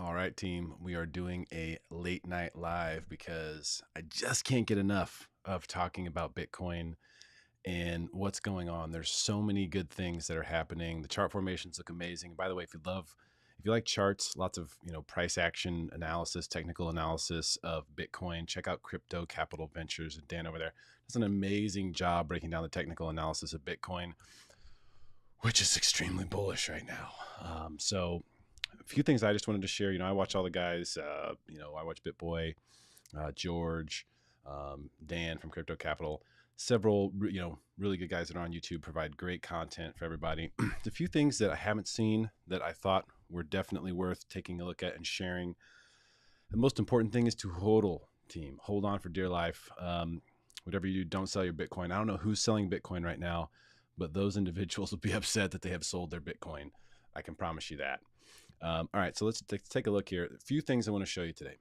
All right, team, we are doing a late night live because I just can't get enough of talking about Bitcoin and what's going on. There's so many good things that are happening. The chart formations look amazing. By the way, if you like charts, lots of, price action analysis, technical analysis of Bitcoin, check out Crypto Capital Ventures and Dan over there. Does an amazing job breaking down the technical analysis of Bitcoin, which is extremely bullish right now. So a few things I just wanted to share. I watch all the guys, I watch BitBoy, George, Dan from Crypto Capital, several, really good guys that are on YouTube, provide great content for everybody. A few things that I haven't seen that I thought were definitely worth taking a look at and sharing. The most important thing is to HODL, team. Hold on for dear life. Whatever you do, don't sell your Bitcoin. I don't know who's selling Bitcoin right now, but those individuals will be upset that they have sold their Bitcoin. I can promise you that. All right, so let's take a look here. A few things I want to show you today.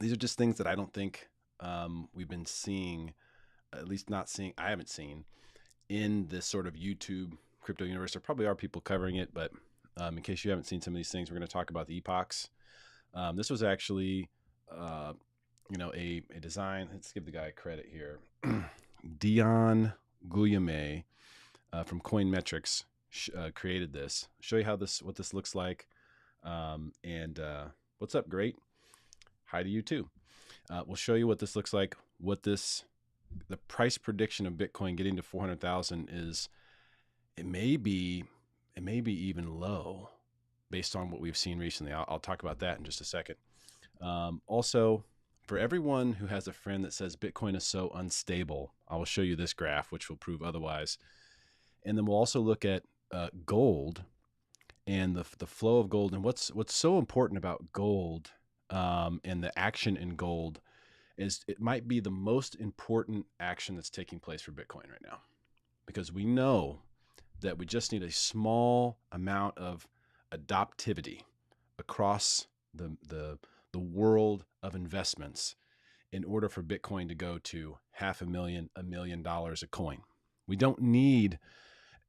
These are just things that I don't think we've been seeing, at least I haven't seen in this sort of YouTube crypto universe. There probably are people covering it, but in case you haven't seen some of these things, we're going to talk about the epochs. This was actually, a design. Let's give the guy credit here. Dion Guillaume from Coinmetrics created this. Show you what this looks like. What's up, great? Hi to you too. We'll show you what this looks like. The price prediction of Bitcoin getting to 400,000 is, it may be even low based on what we've seen recently. I'll talk about that in just a second. Also, for everyone who has a friend that says Bitcoin is so unstable, I will show you this graph, which will prove otherwise. And then we'll also look at gold and the flow of gold, and what's so important about gold and the action in gold is it might be the most important action that's taking place for Bitcoin right now, because we know that we just need a small amount of adoptivity across the world of investments in order for Bitcoin to go to $500,000, $1 million a coin. We don't need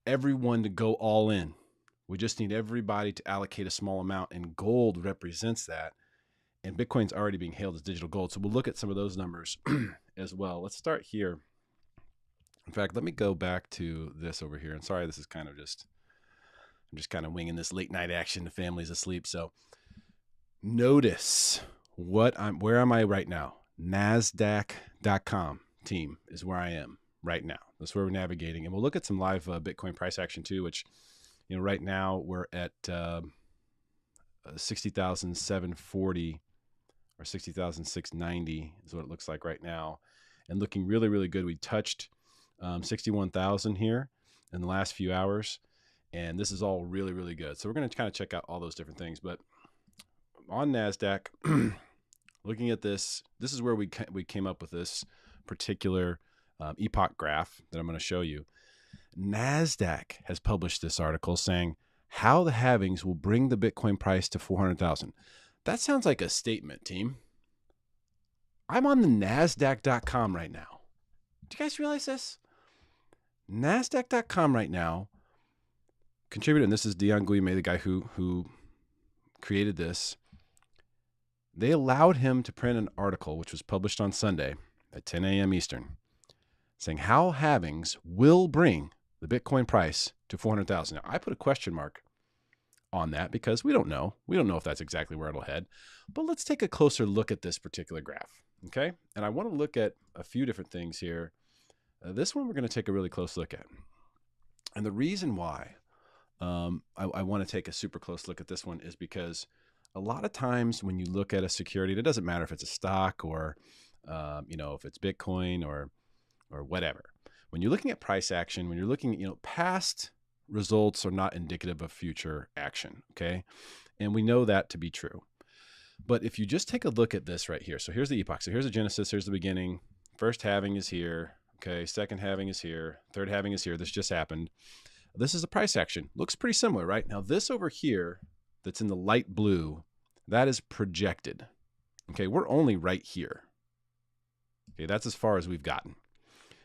everyone to go all in. We just need everybody to allocate a small amount, and gold represents that. And Bitcoin's already being hailed as digital gold. So we'll look at some of those numbers as well. Let's start here. In fact, let me go back to this over here. And sorry, this is I'm just kind of winging this late night action. The family's asleep. So notice where am I right now? NASDAQ.com, team, is where I am right now. That's where we're navigating. And we'll look at some live Bitcoin price action too, which, right now we're at 60,740 or 60,690 is what it looks like right now, and looking really, really good. We touched 61,000 here in the last few hours, and this is all really, really good. So we're going to kind of check out all those different things. But on NASDAQ, looking at this is where we came up with this particular Epoch graph that I'm going to show you. NASDAQ has published this article saying how the halvings will bring the Bitcoin price to 400,000. That sounds like a statement, team. I'm on the NASDAQ.com right now. Do you guys realize this? NASDAQ.com right now. Contributor, and this is Dion Guillaume, the guy who created this. They allowed him to print an article, which was published on Sunday at 10 a.m. Eastern, saying how halvings will bring the Bitcoin price to 400,000. Now, I put a question mark on that because we don't know. We don't know if that's exactly where it'll head. But let's take a closer look at this particular graph, okay? And I want to look at a few different things here. This one we're going to take a really close look at. And the reason why I want to take a super close look at this one is because a lot of times when you look at a security, it doesn't matter if it's a stock or, if it's Bitcoin or whatever. When you're looking at price action, when you're looking, past results are not indicative of future action, okay? And we know that to be true. But if you just take a look at this right here, so here's the epoch. So here's the genesis, here's the beginning. First halving is here, okay? Second halving is here. Third halving is here. This just happened. This is the price action. Looks pretty similar, right? Now this over here that's in the light blue, that is projected. Okay, we're only right here. Okay, that's as far as we've gotten.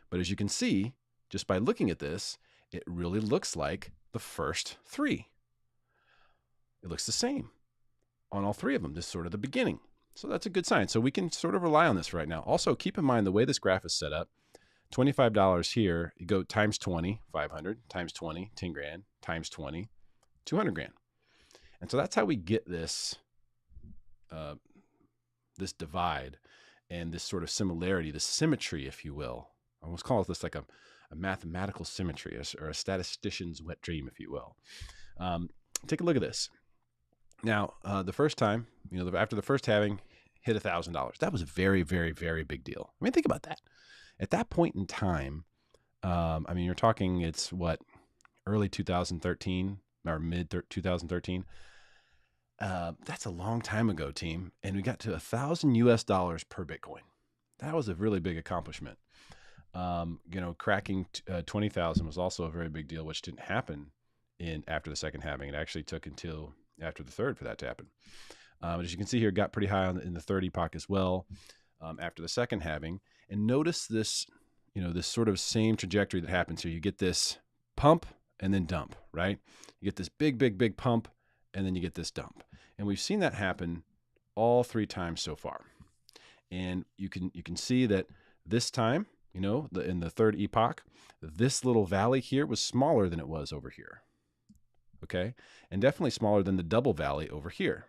But as you can see, just by looking at this, it really looks like the first three. It looks the same. on all three of them. This is sort of the beginning. So that's a good sign. So we can sort of rely on this right now. Also, keep in mind the way this graph is set up, $25 here, you go times 20, 500, times 20, 10 grand, times 20, 200 grand. And so that's how we get this, this divide and this sort of similarity, the symmetry, if you will. I almost call this like a mathematical symmetry or a statistician's wet dream, if you will. Take a look at this. Now, the first time, after the first halving, hit $1,000. That was a very, very, very big deal. I mean, think about that. At that point in time, you're talking, it's what, early 2013 or mid 2013. That's a long time ago, team. And we got to $1,000 per Bitcoin. That was a really big accomplishment. Cracking 20,000 was also a very big deal, which didn't happen after the second halving. It actually took until after the third for that to happen. But as you can see here, it got pretty high in the third epoch as well after the second halving. And notice this, this sort of same trajectory that happens here. You get this pump and then dump, right? You get this big, big, big pump, and then you get this dump. And we've seen that happen all three times so far. And you can see that this time, in the third epoch, this little valley here was smaller than it was over here. Okay? And definitely smaller than the double valley over here.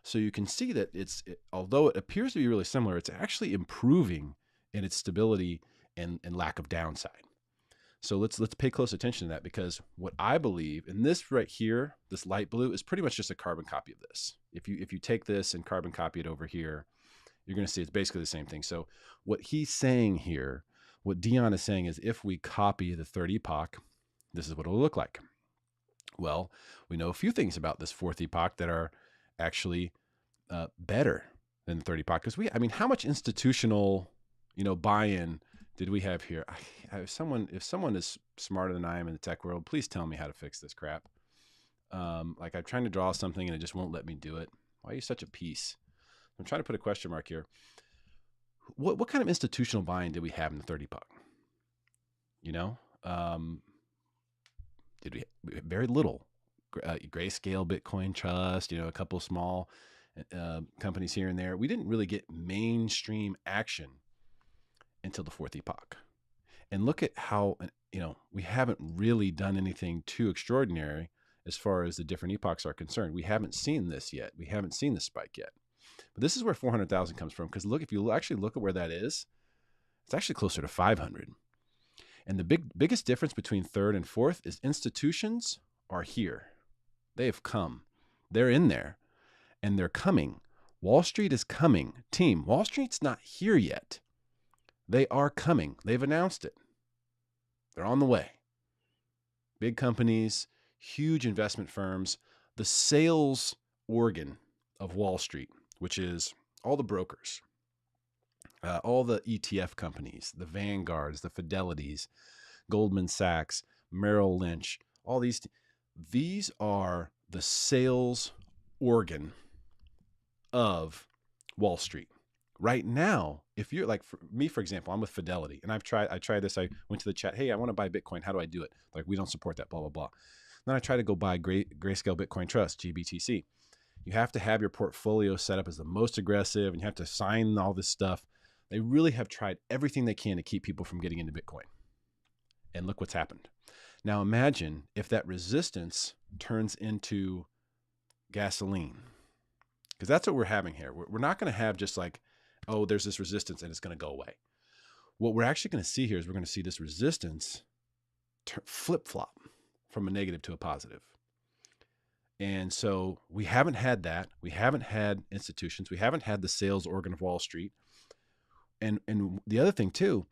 So you can see that although it appears to be really similar, it's actually improving in its stability and lack of downside. So let's pay close attention to that, because what I believe, and this right here, this light blue, is pretty much just a carbon copy of this. If you take this and carbon copy it over here, you're going to see it's basically the same thing. So what he's saying here, what Dion is saying is, if we copy the third epoch, this is what it'll look like. Well, we know a few things about this fourth epoch that are actually better than the third epoch. Because how much institutional, buy-in did we have here? If someone is smarter than I am in the tech world, please tell me how to fix this crap. I'm trying to draw something and it just won't let me do it. Why are you such a piece? I'm trying to put a question mark here. What kind of institutional buy-in did we have in the third epoch? Did we very little. Grayscale Bitcoin Trust, a couple small companies here and there. We didn't really get mainstream action until the fourth epoch. And look at how, we haven't really done anything too extraordinary as far as the different epochs are concerned. We haven't seen this yet. We haven't seen the spike yet. But this is where 400,000 comes from, because look, if you actually look at where that is, it's actually closer to 500. And the biggest difference between third and fourth is institutions are here. They have come. They're in there, and they're coming. Wall Street is coming. Team, Wall Street's not here yet. They are coming. They've announced it. They're on the way. Big companies, huge investment firms, the sales organ of Wall Street, which is all the brokers, all the ETF companies, the Vanguards, the Fidelities, Goldman Sachs, Merrill Lynch, all these are the sales organ of Wall Street. Right now, if you're like me, for example, I'm with Fidelity, and I tried this. I went to the chat. Hey, I want to buy Bitcoin. How do I do it? Like, we don't support that, blah, blah, blah. Then I try to go buy Grayscale Bitcoin Trust, GBTC. You have to have your portfolio set up as the most aggressive, and you have to sign all this stuff. They really have tried everything they can to keep people from getting into Bitcoin. And look what's happened. Now imagine if that resistance turns into gasoline, because that's what we're having here. We're not going to have just like, oh, there's this resistance and it's going to go away. What we're actually going to see here is we're going to see this resistance flip-flop from a negative to a positive. And so we haven't had that. We haven't had institutions. We haven't had the sales organ of Wall Street. And the other thing too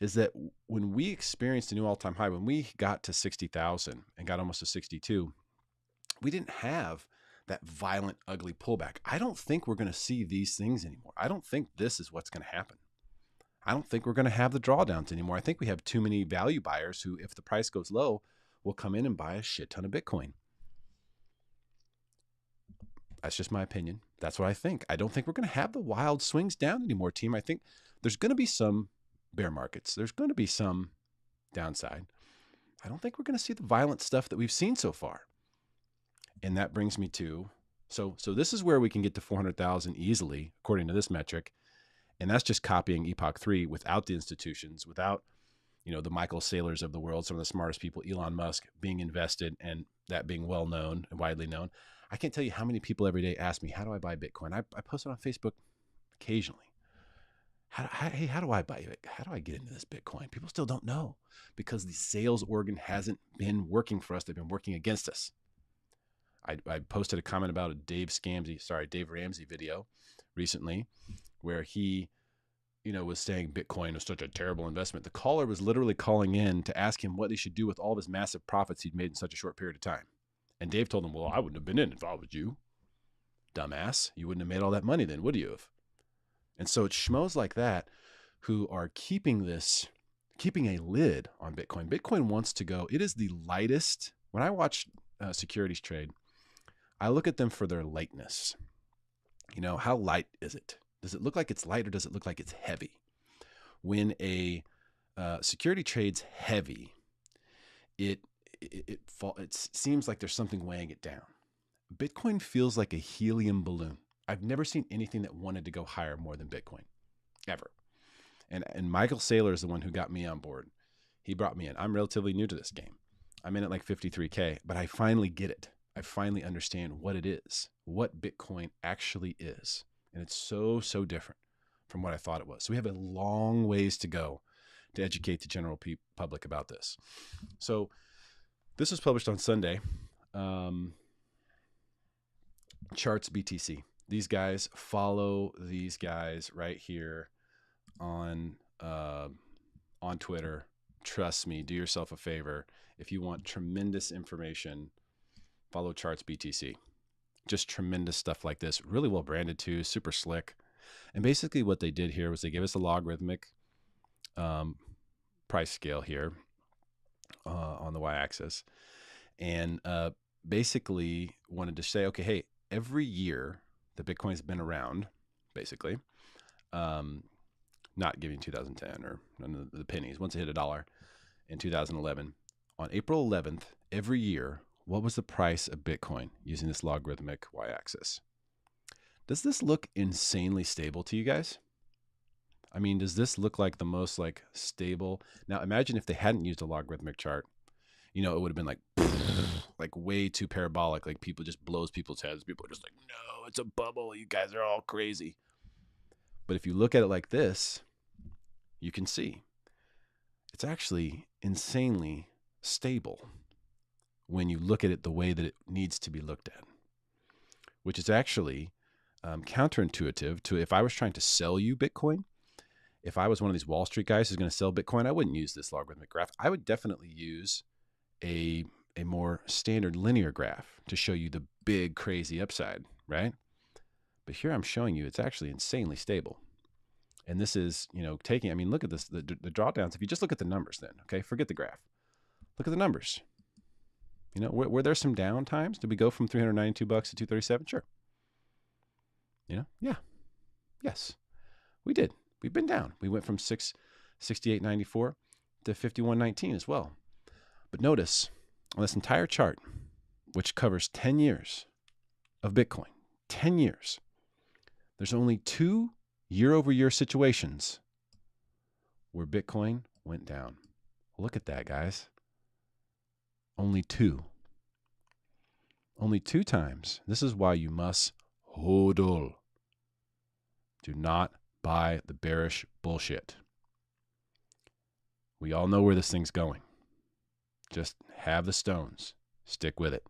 is that when we experienced a new all-time high, when we got to 60,000 and got almost to 62, we didn't have that violent, ugly pullback. I don't think we're going to see these things anymore. I don't think this is what's going to happen. I don't think we're going to have the drawdowns anymore. I think we have too many value buyers who, if the price goes low, will come in and buy a shit ton of Bitcoin. That's just my opinion. That's what I think. I don't think we're going to have the wild swings down anymore, team. I think there's going to be some bear markets. There's going to be some downside. I don't think we're going to see the violent stuff that we've seen so far. And that brings me to So this is where we can get to 400,000 easily, according to this metric. And that's just copying Epoch 3 without the institutions, without, the Michael Saylors of the world, some of the smartest people, Elon Musk, being invested and that being well known and widely known. I can't tell you how many people every day ask me, how do I buy Bitcoin? I post it on Facebook occasionally. Hey, how do I buy it? How do I get into this Bitcoin? People still don't know because the sales organ hasn't been working for us. They've been working against us. I posted a comment about a Dave Ramsey video recently where he, was saying Bitcoin was such a terrible investment. The caller was literally calling in to ask him what he should do with all of his massive profits he'd made in such a short period of time. And Dave told him, well, I wouldn't have been in if I was you. Dumbass. You wouldn't have made all that money then, would you have? And so it's schmoes like that who are keeping a lid on Bitcoin. Bitcoin wants to go. It is the lightest. When I watch securities trade, I look at them for their lightness. How light is it? Does it look like it's light or does it look like it's heavy? When a security trades heavy, it seems like there's something weighing it down. Bitcoin feels like a helium balloon. I've never seen anything that wanted to go higher more than Bitcoin, ever. And Michael Saylor is the one who got me on board. He brought me in. I'm relatively new to this game. I'm in at like 53K, but I finally get it. I finally understand what it is, what Bitcoin actually is. And it's so, so different from what I thought it was. So we have a long ways to go to educate the general public about this. So this was published on Sunday. Charts BTC. These guys, follow these guys right here on Twitter. Trust me, do yourself a favor. If you want tremendous information, follow Charts BTC. Just tremendous stuff like this. Really well branded too, super slick. And basically what they did here was they gave us a logarithmic price scale here on the y-axis. And basically wanted to say, okay, hey, every year that Bitcoin's been around, basically, not giving 2010 or none of the pennies, once it hit $1 in 2011, on April 11th, every year, what was the price of Bitcoin using this logarithmic y-axis? Does this look insanely stable to you guys? I mean, does this look like the most stable? Now imagine if they hadn't used a logarithmic chart, it would have been like way too parabolic. Like people just blows people's heads. People are just like, no, it's a bubble. You guys are all crazy. But if you look at it like this, you can see it's actually insanely stable when you look at it the way that it needs to be looked at, which is actually counterintuitive to if I was trying to sell you Bitcoin. If I was one of these Wall Street guys who's going to sell Bitcoin, I wouldn't use this logarithmic graph. I would definitely use a more standard linear graph to show you the big crazy upside, right? But here I'm showing you it's actually insanely stable. And this is, taking, look at this, the drawdowns. If you just look at the numbers then, okay, forget the graph. Look at the numbers. Were there some down times? Did we go from $392 to $237? Sure. Yeah. Yes, we did. We've been down. We went from 668.94 to 51.19 as well. But notice on this entire chart, which covers 10 years of Bitcoin, 10 years, there's only 2 year-over-year situations where Bitcoin went down. Look at that, guys. Only 2. Only 2 times. This is why you must HODL. Do not buy the bearish bullshit. We all know where this thing's going. Just have the stones. Stick with it.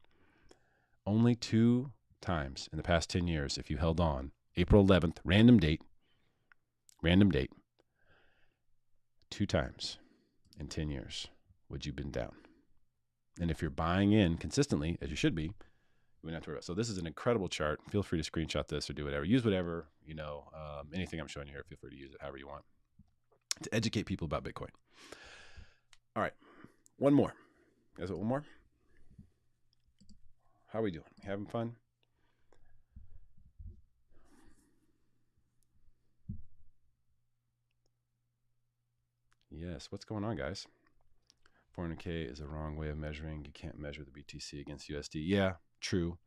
Only 2 times in the past 10 years, if you held on, April 11th, random date, 2 times in 10 years would you been down. And if you're buying in consistently, as you should be, you wouldn't have to worry about it. So this is an incredible chart. Feel free to screenshot this or do whatever. Use whatever, anything I'm showing you here, feel free to use it however you want to educate people about Bitcoin. All right, one more. You guys want one more? How are we doing? Having fun? Yes, what's going on, guys? 400K is a wrong way of measuring. You can't measure the BTC against USD. Yeah, true.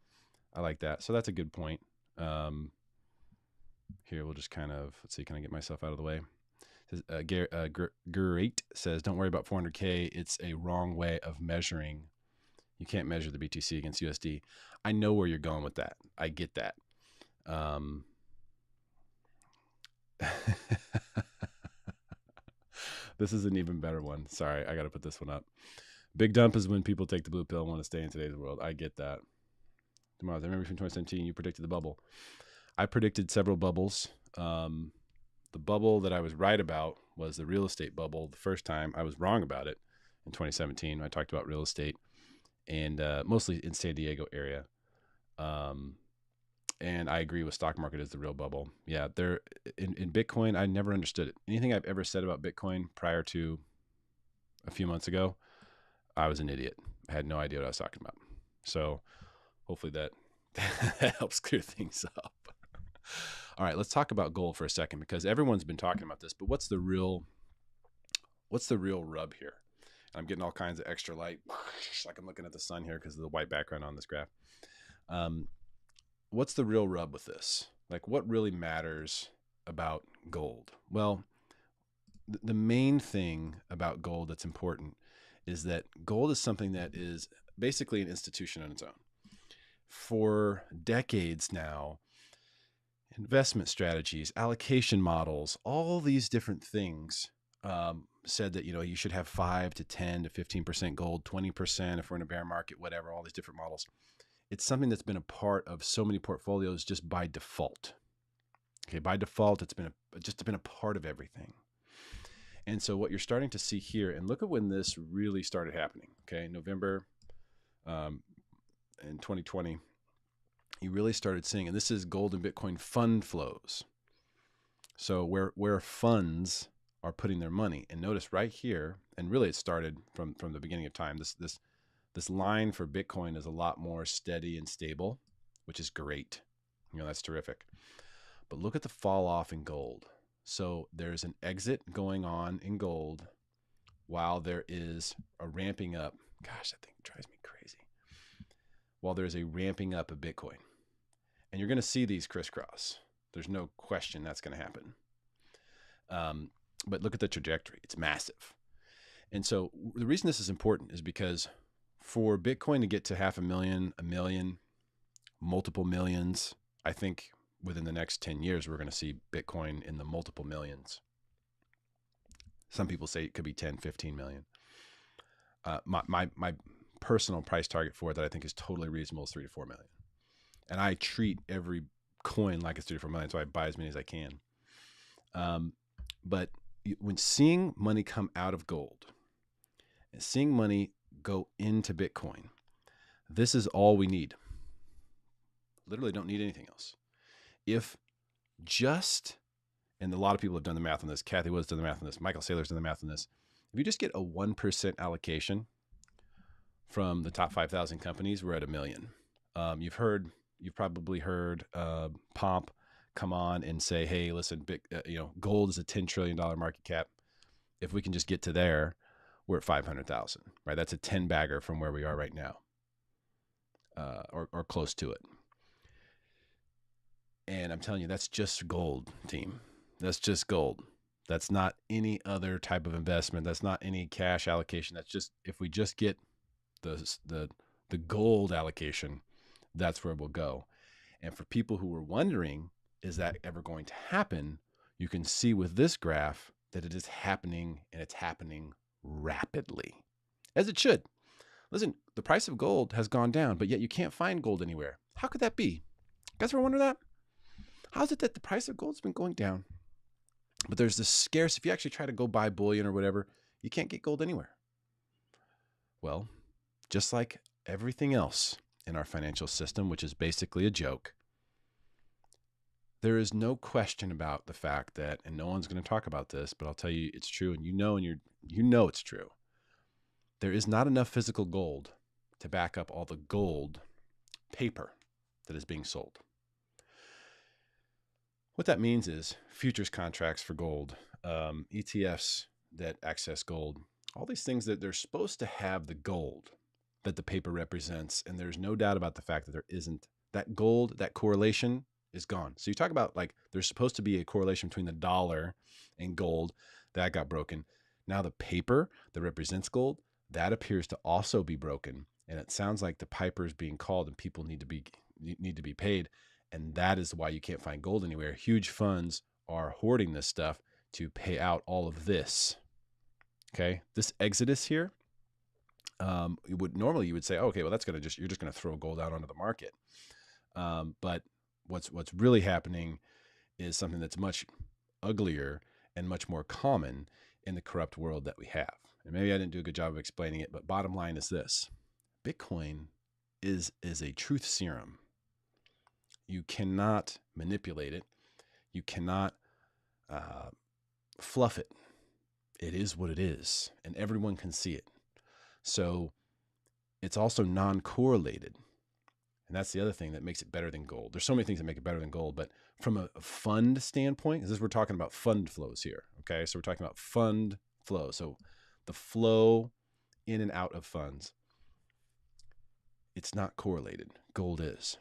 I like that. So that's a good point. Um, Here, we'll just kind of, let's see, can I get myself out of the way? Great says, don't worry about 400K. It's a wrong way of measuring. You can't measure the BTC against USD. I know where you're going with that. I get that. This is an even better one. Sorry, I got to put this one up. Big dump is when people take the blue pill and want to stay in today's world. I get that. Tomorrow, I remember from 2017, you predicted the bubble. I predicted several bubbles. The bubble that I was right about was the real estate bubble. The first time I was wrong about it in 2017. I talked about real estate and mostly in San Diego area. And I agree with stock market is the real bubble. Yeah, there in Bitcoin, I never understood it. Anything I've ever said about Bitcoin prior to a few months ago, I was an idiot. I had no idea what I was talking about. So hopefully that helps clear things up. All right, let's talk about gold for a second because everyone's been talking about this, but what's the real rub here? And I'm getting all kinds of extra light, like I'm looking at the sun here because of the white background on this graph. What's the real rub with this? Like, what really matters about gold? Well, the main thing about gold that's important is that gold is something that is basically an institution on its own. For decades now, investment strategies, allocation models, all these different things said that, you should have 5 to 10 to 15% gold, 20% if we're in a bear market, whatever, all these different models. It's something that's been a part of so many portfolios just by default. Okay, by default, it's been just been a part of everything. And so what you're starting to see here, and look at when this really started happening. Okay, November in 2020, you really started seeing, and this is gold and Bitcoin fund flows. So where funds are putting their money, and notice right here, and really it started from the beginning of time. This line for Bitcoin is a lot more steady and stable, which is great. That's terrific. But look at the fall off in gold. So there's an exit going on in gold while there is a ramping up. Gosh, that thing drives me crazy. While there's a ramping up of Bitcoin. And you're going to see these crisscross. There's no question that's going to happen. But look at the trajectory. It's massive. And so the reason this is important is because for Bitcoin to get to 500,000, 1 million, multiple millions, I think within the next 10 years, we're going to see Bitcoin in the multiple millions. Some people say it could be 10, 15 million. My personal price target for it that I think is totally reasonable is 3 to 4 million. And I treat every coin like it's 3 to 4 million, so I buy as many as I can. But when seeing money come out of gold and seeing money go into Bitcoin, this is all we need. Literally don't need anything else. If just, and a lot of people have done the math on this, Kathy Wood's done the math on this, Michael Saylor's done the math on this. If you just get a 1% allocation from the top 5,000 companies, we're at 1 million. You've probably heard Pomp come on and say, hey, listen, gold is a $10 trillion market cap. If we can just get to there, we're at 500,000, right? That's a 10 bagger from where we are right now, or close to it. And I'm telling you, that's just gold, team. That's just gold. That's not any other type of investment. That's not any cash allocation. That's just, if we just get the gold allocation, that's where we'll go. And for people who were wondering, is that ever going to happen? You can see with this graph that it is happening, and it's happening rapidly, as it should. Listen, the price of gold has gone down, but yet you can't find gold anywhere. How could that be? You guys ever wonder that? How is it that the price of gold's been going down, but there's this scarce, if you actually try to go buy bullion or whatever, you can't get gold anywhere? Well, just like everything else in our financial system, which is basically a joke, there is no question about the fact that, and no one's going to talk about this, but I'll tell you it's true, and you know it's true. There is not enough physical gold to back up all the gold paper that is being sold. What that means is futures contracts for gold, ETFs that access gold, all these things that they're supposed to have the gold that the paper represents. And there's no doubt about the fact that there isn't that gold, that correlation is gone. So you talk about like there's supposed to be a correlation between the dollar and gold. That got broken. Now the paper that represents gold, that appears to also be broken. And it sounds like the piper is being called and people need to be paid. And that is why you can't find gold anywhere. Huge funds are hoarding this stuff to pay out all of this. Okay. This exodus here, you would say, oh, okay, well, you're just going to throw gold out onto the market. But what's really happening is something that's much uglier and much more common in the corrupt world that we have. And maybe I didn't do a good job of explaining it, but bottom line is this: Bitcoin is a truth serum. You cannot manipulate it. You cannot fluff it. It is what it is, and everyone can see it. So it's also non-correlated. And that's the other thing that makes it better than gold. There's so many things that make it better than gold, but from a fund standpoint, we're talking about fund flows here. Okay. So we're talking about fund flow. So the flow in and out of funds, it's not correlated. Gold is.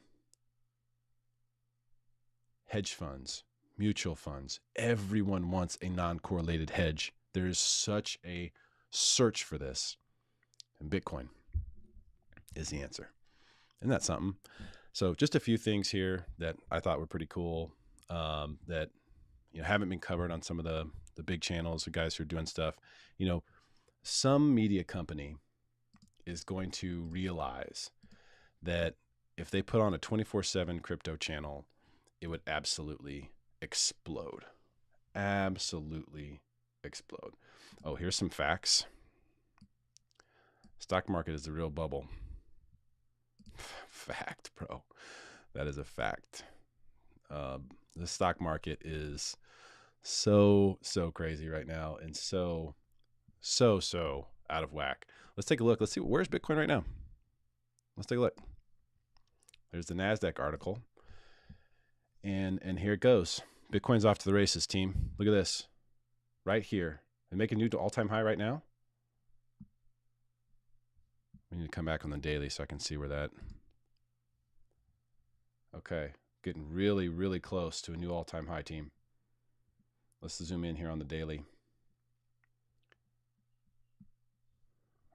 Hedge funds, mutual funds, everyone wants a non-correlated hedge. There is such a search for this, and Bitcoin is the answer. Isn't that something? So just a few things here that I thought were pretty cool, that haven't been covered on some of the big channels, the guys who are doing stuff. Some media company is going to realize that if they put on a 24/7 crypto channel, it would absolutely explode. Absolutely explode. Oh, here's some facts. Stock market is the real bubble. Fact, bro. That is a fact. The stock market is so crazy right now, and so out of whack. Let's take a look. Let's see, where's Bitcoin right now? Let's take a look. There's the NASDAQ article, and here it goes. Bitcoin's off to the races, team. Look at this right here. They make a new all-time high right now. We need to come back on the daily so I can see where that. Okay, getting really close to a new all-time high, team. Let's zoom in here on the daily.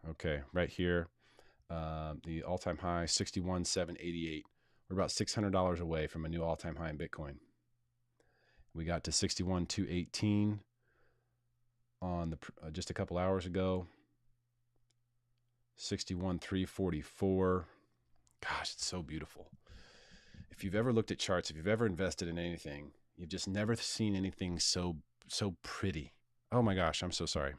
Okay, right here, the all-time high, 61,788. We're about $600 away from a new all-time high in Bitcoin. We got to 61,218 on the just a couple hours ago. 61,344. Gosh, it's so beautiful. If you've ever looked at charts, if you've ever invested in anything, you've just never seen anything so pretty. Oh my gosh, I'm so sorry.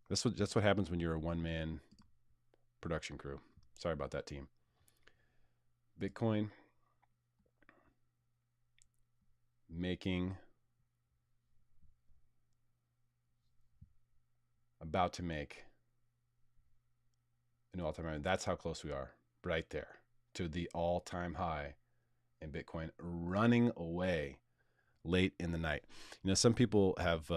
That's what happens when you're a one-man production crew. Sorry about that, team. Bitcoin about to make a new all-time high. That's how close we are, right there, to the all-time high in Bitcoin, running away late in the night. Some people have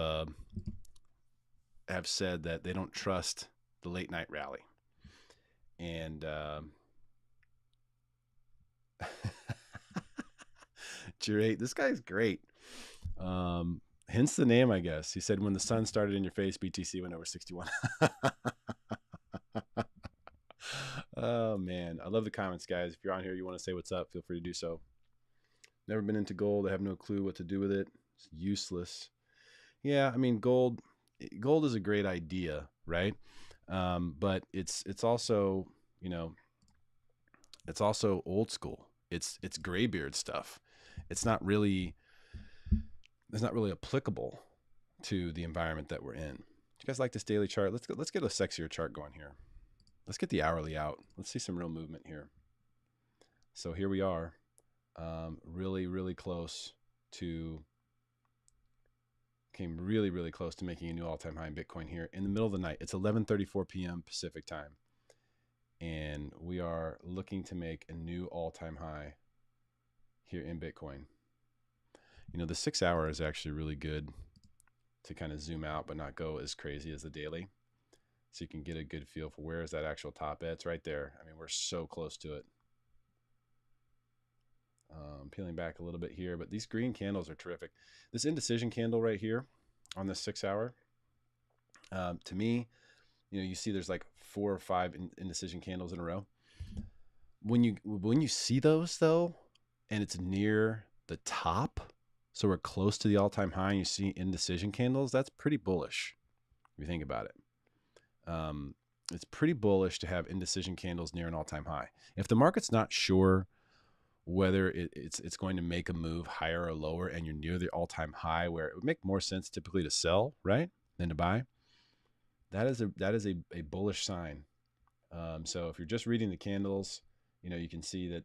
said that they don't trust the late night rally, and Curate, this guy's great. Hence the name, I guess. He said, when the sun started in your face, BTC went over 61. Oh, man. I love the comments, guys. If you're on here, you want to say what's up, feel free to do so. Never been into gold. I have no clue what to do with it. It's useless. Yeah, I mean, gold is a great idea, right? But it's also, it's also old school. It's graybeard stuff. It's not really applicable to the environment that we're in. Do you guys like this daily chart? Let's get a sexier chart going here. Let's get the hourly out. Let's see some real movement here. So here we are, really close to, came really close to making a new all-time high in Bitcoin here in the middle of the night. It's 11:34 p.m. Pacific time. And we are looking to make a new all-time high here in Bitcoin. The 6 hour is actually really good to kind of zoom out, but not go as crazy as the daily. So you can get a good feel for where is that actual top at. It's right there. I mean, we're so close to it. Peeling back a little bit here, but these green candles are terrific. This indecision candle right here on the 6 hour, to me, you see there's like 4 or 5 indecision candles in a row. When you see those though, and it's near the top, so we're close to the all-time high, and you see indecision candles, that's pretty bullish if you think about it. It's pretty bullish to have indecision candles near an all-time high. If the market's not sure whether it's going to make a move higher or lower, and you're near the all-time high, where it would make more sense typically to sell, right, than to buy, that is a bullish sign. So if you're just reading the candles, you can see that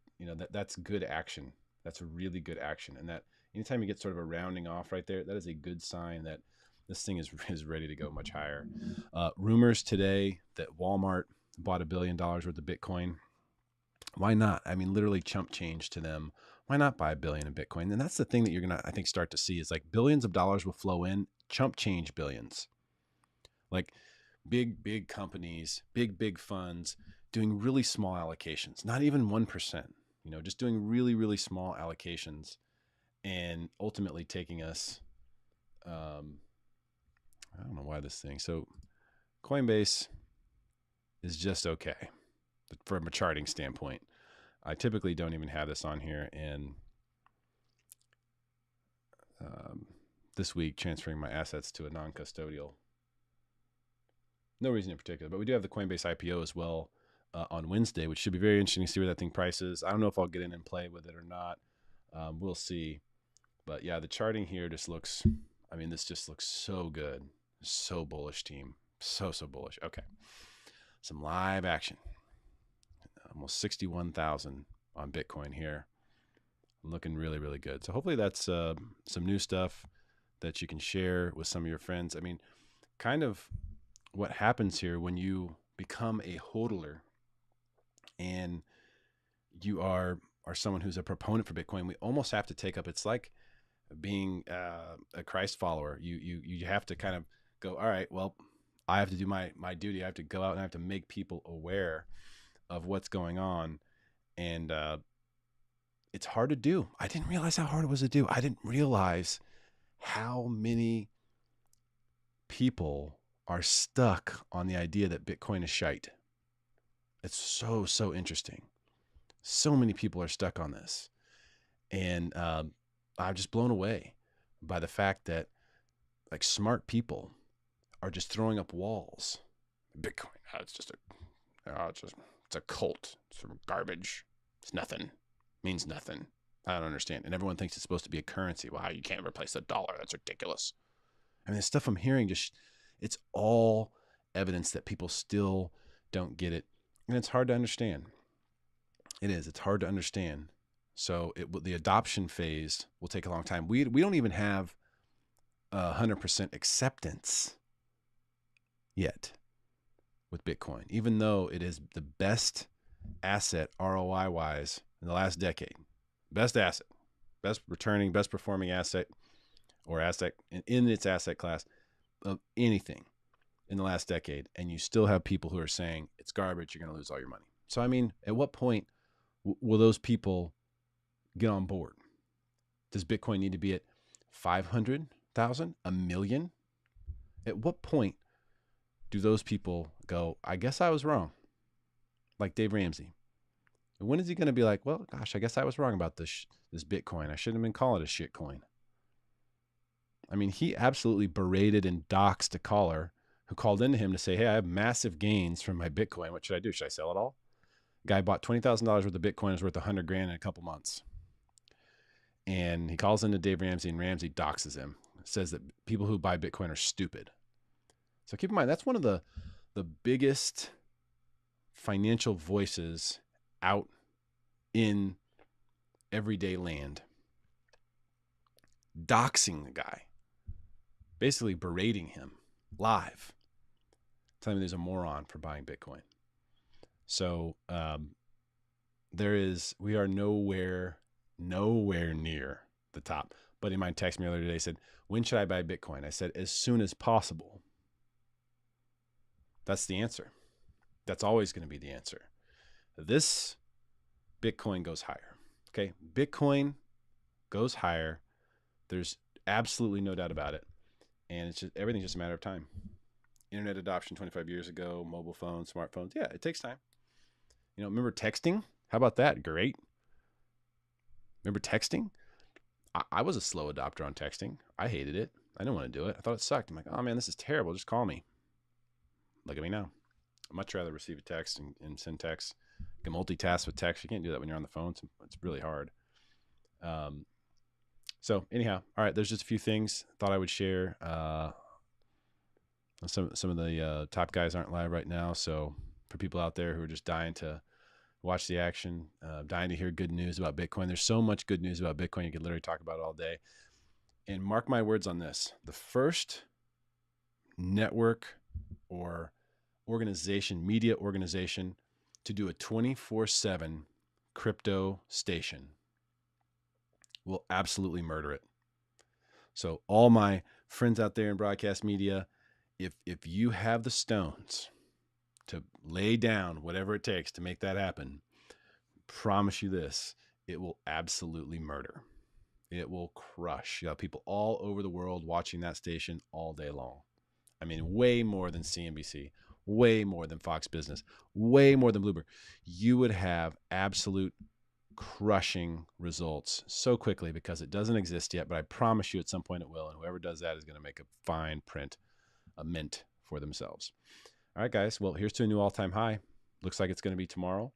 that's good action. That's a really good action, and that anytime you get sort of a rounding off right there, that is a good sign that this thing is ready to go much higher. Rumors today that Walmart bought $1 billion worth of Bitcoin. Why not? I mean, literally chump change to them. Why not buy $1 billion in Bitcoin? And that's the thing that you're gonna, I think, start to see is like billions of dollars will flow in, chump change billions. Like big companies, big funds doing really small allocations, not even 1%. Just doing really small allocations, and ultimately taking us. I don't know why this thing. So Coinbase is just okay from a charting standpoint. I typically don't even have this on here, and this week transferring my assets to a non-custodial. No reason in particular, but we do have the Coinbase IPO as well on Wednesday, which should be very interesting to see where that thing prices. I don't know if I'll get in and play with it or not. We'll see. But yeah, the charting here just looks, this just looks so good. So bullish, team. So bullish. Okay. Some live action. Almost 61,000 on Bitcoin here. Looking really good. So hopefully that's some new stuff that you can share with some of your friends. Kind of what happens here when you become a HODLer and you are someone who's a proponent for Bitcoin, we almost have to take up, it's like being a Christ follower. You have to kind of go, all right, well, I have to do my duty. I have to go out and I have to make people aware of what's going on. And it's hard to do. I didn't realize how hard it was to do. I didn't realize how many people are stuck on the idea that Bitcoin is shite. It's so interesting. So many people are stuck on this. And I'm just blown away by the fact that like smart people are just throwing up walls. Bitcoin, it's a cult. It's some garbage. It's nothing. Means nothing. I don't understand. And everyone thinks it's supposed to be a currency. Well, you can't replace the dollar. That's ridiculous. The stuff I'm hearing it's all evidence that people still don't get it. And it's hard to understand. It is. It's hard to understand. So the adoption phase will take a long time. We don't even have 100% acceptance yet with Bitcoin, even though it is the best asset ROI wise in the last decade. Best asset, best returning, best performing asset or asset in its asset class of anything in the last decade. And you still have people who are saying it's garbage. You're going to lose all your money. So, at what point will those people get on board? Does Bitcoin need to be at 500,000, a million? At what point do those people go, I guess I was wrong? Like Dave Ramsey. And when is he going to be like, well, gosh, I guess I was wrong about this Bitcoin. I shouldn't have been calling it a shit coin. He absolutely berated and doxed a caller who called into him to say, hey, I have massive gains from my Bitcoin. What should I do? Should I sell it all? Guy bought $20,000 worth of Bitcoin, is worth $100,000 in a couple months. And he calls into Dave Ramsey, and Ramsey doxes him. Says that people who buy Bitcoin are stupid. So keep in mind, that's one of the biggest financial voices out in everyday land. Doxing the guy. Basically berating him live. Telling him he's a moron for buying Bitcoin. So we are nowhere near the top. A buddy of mine texted me earlier today, said, when should I buy Bitcoin? I said, as soon as possible. That's the answer. That's always going to be the answer. This Bitcoin goes higher. Okay. Bitcoin goes higher. There's absolutely no doubt about it. And it's just, everything's just a matter of time. Internet adoption 25 years ago, mobile phones, smartphones. Yeah, it takes time. Remember texting? How about that? Great. Remember texting? I was a slow adopter on texting. I hated it. I didn't want to do it. I thought it sucked. I'm like, oh man, this is terrible. Just call me. Look at me now. I'd much rather receive a text and send text. You can multitask with text. You can't do that when you're on the phone. It's really hard. So anyhow, all right, there's just a few things thought I would share. Some of the top guys aren't live right now. So for people out there who are just dying to watch the action, dying to hear good news about Bitcoin, there's so much good news about Bitcoin. You could literally talk about it all day. And mark my words on this. The first network or organization, media organization, to do a 24/7 crypto station will absolutely murder it. So all my friends out there in broadcast media, if you have the stones to lay down whatever it takes to make that happen, promise you this, it will absolutely murder. It will crush. You have people all over the world watching that station all day long. I mean, way more than CNBC, way more than Fox Business, way more than Bloomberg. You would have absolute crushing results so quickly because it doesn't exist yet, but I promise you at some point it will. And whoever does that is going to make a fine print, a mint for themselves. All right, guys. Well, here's to a new all-time high. Looks like it's going to be tomorrow.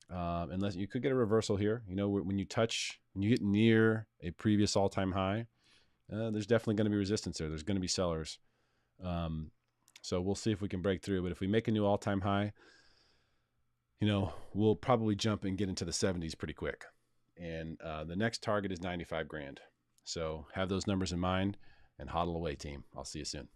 Unless you could get a reversal here. When you get near a previous all-time high, there's definitely going to be resistance there. There's going to be sellers. So we'll see if we can break through. But if we make a new all-time high, we'll probably jump and get into the 70s pretty quick. And the next target is 95 grand. So have those numbers in mind and HODL away, team. I'll see you soon.